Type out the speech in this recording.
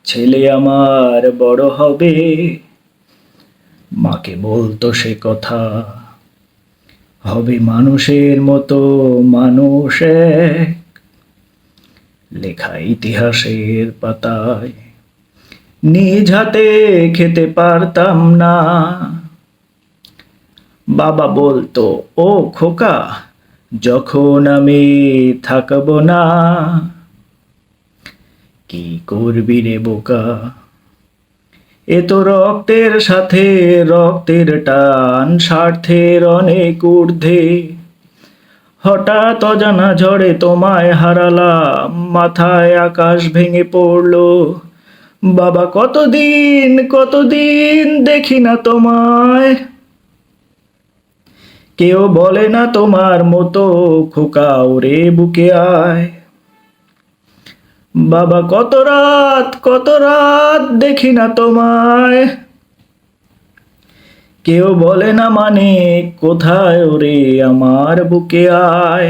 ছেলে আমার বড় হবে। মাকে বলতো সে কথা, হবে মানুষের মতো মানুষ এক, লেখা ইতিহাসের পাতায় নিজ হাতে খেতে পারতাম না। বাবা বলতো, ও খোকা, যখন আমি থাকবো না, কি করবি রে বোকা, এ তো রক্তের সাথে রক্তের টান, স্বার্থের অনেক ঊর্ধ্বে। হঠাৎ অজানা ঝড়ে তোমায় হারালাম, মাথায় আকাশ ভেঙে পড়লো। বাবা, কতদিন কতদিন দেখি না তোমায়, কেউ বলে না তোমার মতো খোকা ওরে বুকে আয়। বাবা, কত রাত দেখি না তোমায়, কেউ বলে না মানে কোথায় ওরে আমার বুকে আয়।